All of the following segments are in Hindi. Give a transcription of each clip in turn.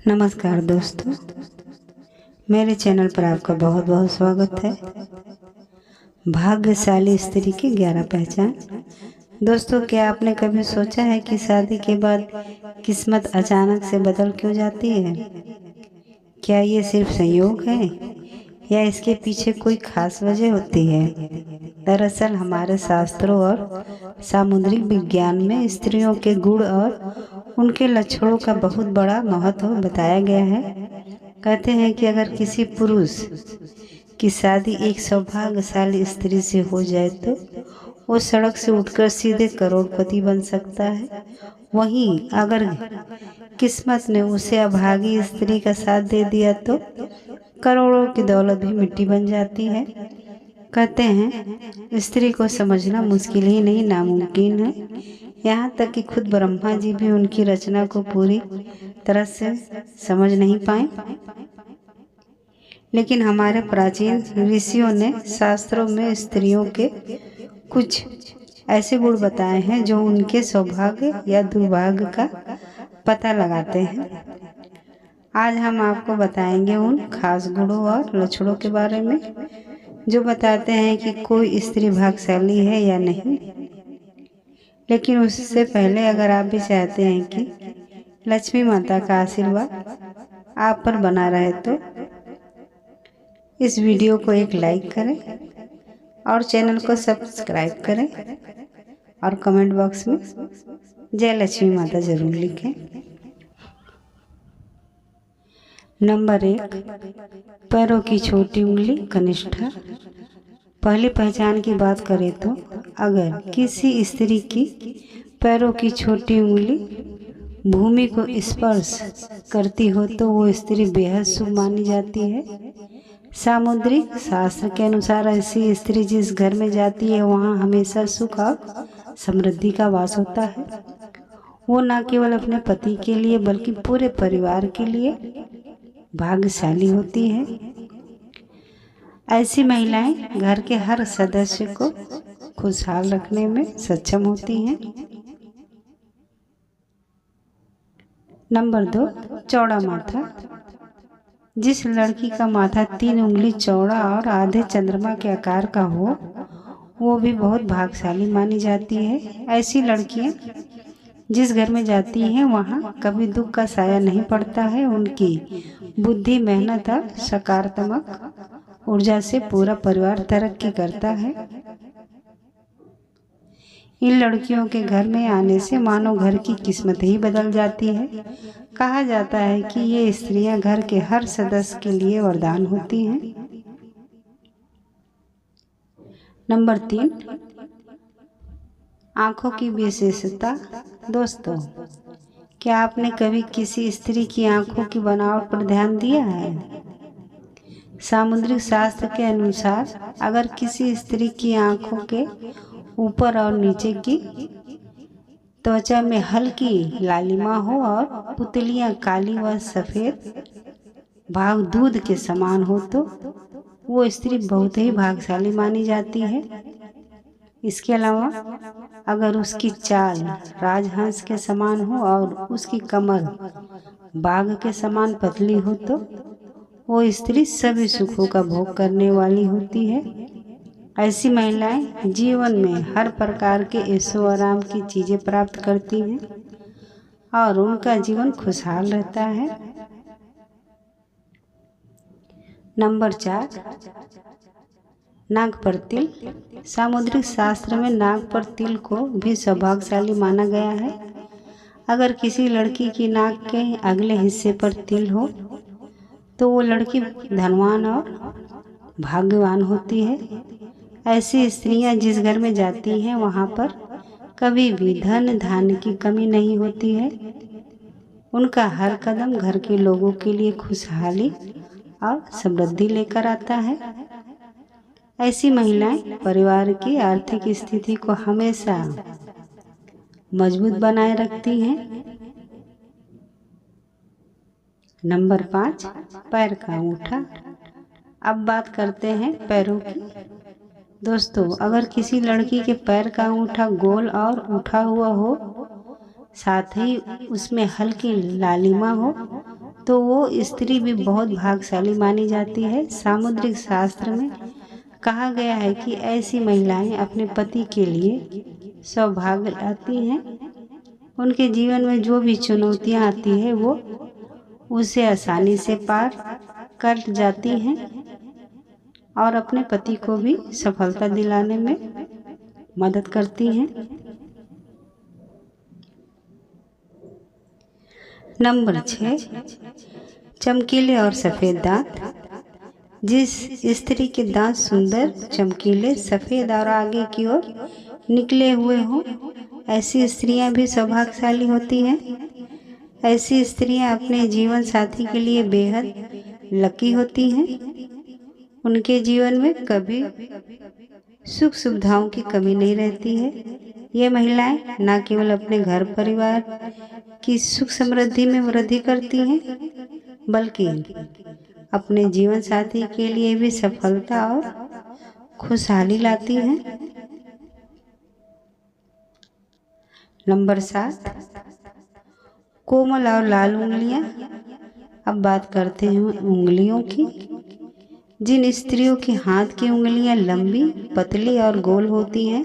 नमस्कार दोस्तों, मेरे चैनल पर आपका बहुत बहुत स्वागत है। भाग्यशाली स्त्री की 11 पहचान। दोस्तों, क्या आपने कभी सोचा है कि शादी के बाद किस्मत अचानक से बदल क्यों जाती है? क्या ये सिर्फ संयोग है या इसके पीछे कोई खास वजह होती है? दरअसल हमारे शास्त्रों और सामुद्रिक विज्ञान में स्त्रियों के गुण और उनके लक्षणों का बहुत बड़ा महत्व बताया गया है। कहते हैं कि अगर किसी पुरुष की शादी एक सौभाग्यशाली स्त्री से हो जाए तो वो सड़क से उठकर सीधे करोड़पति बन सकता है। वहीं अगर किस्मत ने उसे अभागी स्त्री का साथ दे दिया तो करोड़ों की दौलत भी मिट्टी बन जाती है। कहते हैं स्त्री को समझना मुश्किल ही नहीं नामुमकिन है। यहाँ तक कि खुद ब्रह्मा जी भी उनकी रचना को पूरी तरह से समझ नहीं पाए। लेकिन हमारे प्राचीन ऋषियों ने शास्त्रों में स्त्रियों के कुछ ऐसे गुण बताए हैं जो उनके सौभाग्य या दुर्भाग्य का पता लगाते हैं। आज हम आपको बताएंगे उन खास गुणों और लक्षणों के बारे में जो बताते हैं कि कोई स्त्री भाग्यशाली है या नहीं। लेकिन उससे पहले अगर आप भी चाहते हैं कि लक्ष्मी माता का आशीर्वाद आप पर बना रहे तो इस वीडियो को एक लाइक करें और चैनल को सब्सक्राइब करें और कमेंट बॉक्स में जय लक्ष्मी माता जरूर लिखें। नंबर 1, पैरों की छोटी उंगली कनिष्ठा। पहली पहचान की बात करें तो अगर किसी स्त्री की पैरों की छोटी उंगली भूमि को स्पर्श करती हो तो वो स्त्री बेहद शुभ मानी जाती है। सामुद्रिक शास्त्र के अनुसार ऐसी स्त्री जिस घर में जाती है वहाँ हमेशा सुख और समृद्धि का वास होता है। वो न केवल अपने पति के लिए बल्कि पूरे परिवार के लिए भाग्यशाली होती है। ऐसी महिलाएं घर के हर सदस्य को खुशहाल रखने में सक्षम होती हैं। नंबर 2, चौड़ा माथा। जिस लड़की का माथा 3 उंगली चौड़ा और आधे चंद्रमा के आकार का हो वो भी बहुत भाग्यशाली मानी जाती है। ऐसी लड़कियां जिस घर में जाती हैं वहाँ कभी दुख का साया नहीं पड़ता है। उनकी बुद्धि, मेहनत और सकारात्मक ऊर्जा से पूरा परिवार तरक्की करता है। इन लड़कियों के घर में आने से मानो घर की किस्मत ही बदल जाती है। कहा जाता है कि ये स्त्रियां घर के हर सदस्य के लिए वरदान होती हैं। नंबर 3, आंखों की विशेषता। दोस्तों, क्या आपने कभी किसी स्त्री की आंखों की बनावट पर ध्यान दिया है? सामुद्रिक शास्त्र के अनुसार अगर किसी स्त्री की आंखों के ऊपर और नीचे की त्वचा में हल्की लालिमा हो और पुतलियां काली व सफेद भाग दूध के समान हो तो वो स्त्री बहुत ही भाग्यशाली मानी जाती है। इसके अलावा अगर उसकी चाल राजहंस के समान हो और उसकी कमर बाघ के समान पतली हो तो वो स्त्री सभी सुखों का भोग करने वाली होती है। ऐसी महिलाएं जीवन में हर प्रकार के ऐशो आराम की चीजें प्राप्त करती हैं और उनका जीवन खुशहाल रहता है। नंबर 4, नाक पर तिल। सामुद्रिक शास्त्र में नाक पर तिल को भी सौभाग्यशाली माना गया है। अगर किसी लड़की की नाक के अगले हिस्से पर तिल हो तो वो लड़की धनवान और भाग्यवान होती है। ऐसी स्त्रियां जिस घर में जाती हैं वहाँ पर कभी भी धन धान्य की कमी नहीं होती है। उनका हर कदम घर के लोगों के लिए खुशहाली और समृद्धि लेकर आता है। ऐसी महिलाएं परिवार की आर्थिक स्थिति को हमेशा मजबूत बनाए रखती हैं। नंबर 5, पैर का अंगूठा। अब बात करते हैं पैरों की। दोस्तों, अगर किसी लड़की के पैर का अंगूठा गोल और उठा हुआ हो, साथ ही उसमें हल्की लालिमा हो तो वो स्त्री भी बहुत भाग्यशाली मानी जाती है। सामुद्रिक शास्त्र में कहा गया है कि ऐसी महिलाएं अपने पति के लिए सौभाग्य लाती हैं। उनके जीवन में जो भी चुनौतियां आती है वो उसे आसानी से पार कर जाती हैं और अपने पति को भी सफलता दिलाने में मदद करती हैं। नंबर 6, चमकीले और सफ़ेद दांत। जिस स्त्री के दांत सुंदर, चमकीले, सफ़ेद और आगे की ओर निकले हुए हों, ऐसी स्त्रियां भी सौभाग्यशाली होती हैं। ऐसी स्त्रियां अपने जीवन साथी के लिए बेहद लकी होती हैं। उनके जीवन में कभी सुख सुविधाओं की कमी नहीं रहती है। ये महिलाएं न केवल अपने घर परिवार की सुख समृद्धि में वृद्धि करती हैं, बल्कि अपने जीवन साथी के लिए भी सफलता और खुशहाली लाती हैं। नंबर 7, कोमल और लाल उंगलियां। अब बात करते हैं उंगलियों की। जिन स्त्रियों के हाथ की उंगलियां लंबी, पतली और गोल होती हैं,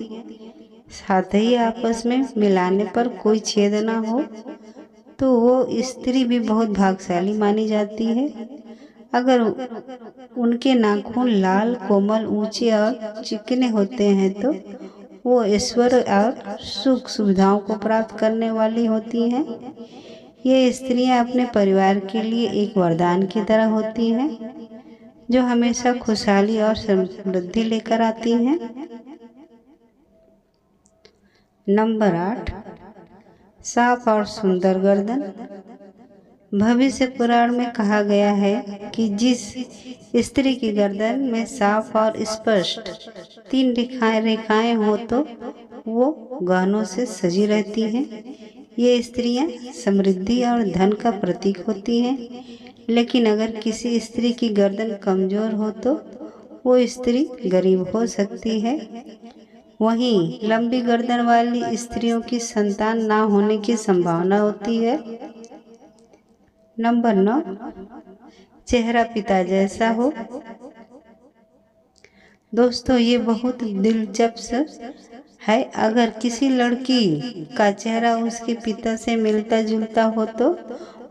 साथ ही आपस में मिलाने पर कोई छेद ना हो, तो वो स्त्री भी बहुत भाग्यशाली मानी जाती है। अगर उनके नाखून लाल, कोमल, ऊंचे और चिकने होते हैं तो वो ऐश्वर्य और सुख सुविधाओं को प्राप्त करने वाली होती हैं। ये स्त्रियां अपने परिवार के लिए एक वरदान की तरह होती हैं, जो हमेशा खुशहाली और समृद्धि लेकर आती हैं। नंबर 8, साफ और सुंदर गर्दन। भविष्य पुराण में कहा गया है कि जिस स्त्री की गर्दन में साफ और स्पष्ट 3 रेखाएं हो तो वो गहनों से सजी रहती हैं। ये स्त्रियां समृद्धि और धन का प्रतीक होती हैं। लेकिन अगर किसी स्त्री की गर्दन कमजोर हो तो वो स्त्री गरीब हो सकती है। वहीं लंबी गर्दन वाली स्त्रियों की संतान ना होने की संभावना होती है। नंबर 9, चेहरा पिता जैसा हो। दोस्तों, ये बहुत दिलचस्प है। अगर किसी लड़की का चेहरा उसके पिता से मिलता जुलता हो तो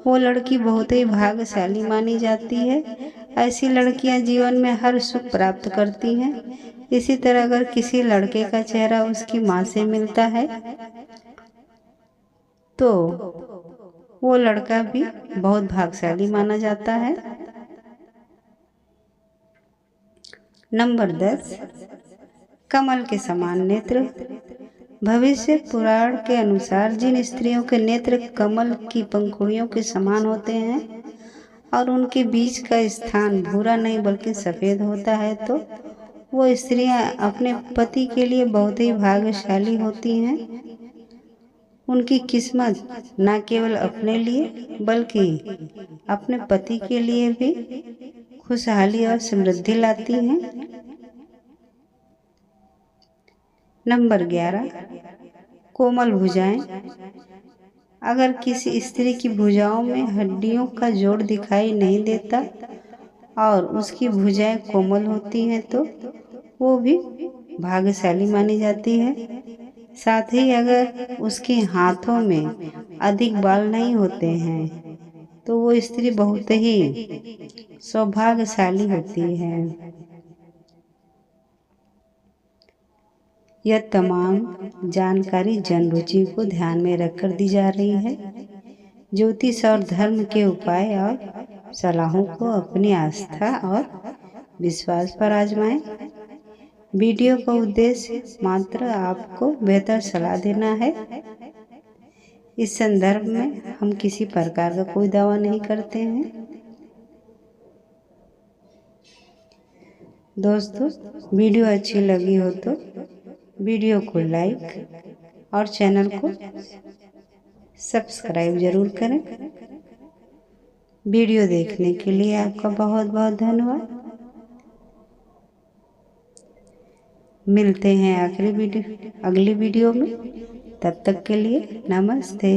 वो लड़की बहुत ही भाग्यशाली मानी जाती है। ऐसी लड़कियां जीवन में हर सुख प्राप्त करती हैं। इसी तरह अगर किसी लड़के का चेहरा उसकी माँ से मिलता है तो वो लड़का भी बहुत भाग्यशाली माना जाता है। नंबर 10, कमल के समान नेत्र। भविष्य पुराण के अनुसार जिन स्त्रियों के नेत्र कमल की पंखुड़ियों के समान होते हैं और उनके बीच का स्थान भूरा नहीं बल्कि सफ़ेद होता है तो वो स्त्रियां अपने पति के लिए बहुत ही भाग्यशाली होती हैं। उनकी किस्मत न केवल अपने लिए बल्कि अपने पति के लिए भी खुशहाली और समृद्धि लाती हैं। नंबर 11, कोमल भुजाएं। अगर किसी स्त्री की भुजाओं में हड्डियों का जोड़ दिखाई नहीं देता और उसकी भुजाएं कोमल होती हैं तो वो भी भाग्यशाली मानी जाती है। साथ ही अगर उसके हाथों में अधिक बाल नहीं होते हैं तो वो स्त्री बहुत ही सौभाग्यशाली होती है। यह तमाम जानकारी जन रुचि को ध्यान में रखकर दी जा रही है। ज्योतिष और धर्म के उपाय और सलाहों को अपनी आस्था और विश्वास पर आजमाएं। वीडियो का उद्देश्य मात्र आपको बेहतर सलाह देना है। इस संदर्भ में हम किसी प्रकार का कोई दावा नहीं करते हैं। दोस्तों, वीडियो अच्छी लगी हो तो वीडियो को लाइक और चैनल को सब्सक्राइब जरूर करें। वीडियो देखने के लिए आपका बहुत बहुत धन्यवाद। मिलते हैं अगली वीडियो में। तब तक के लिए नमस्ते।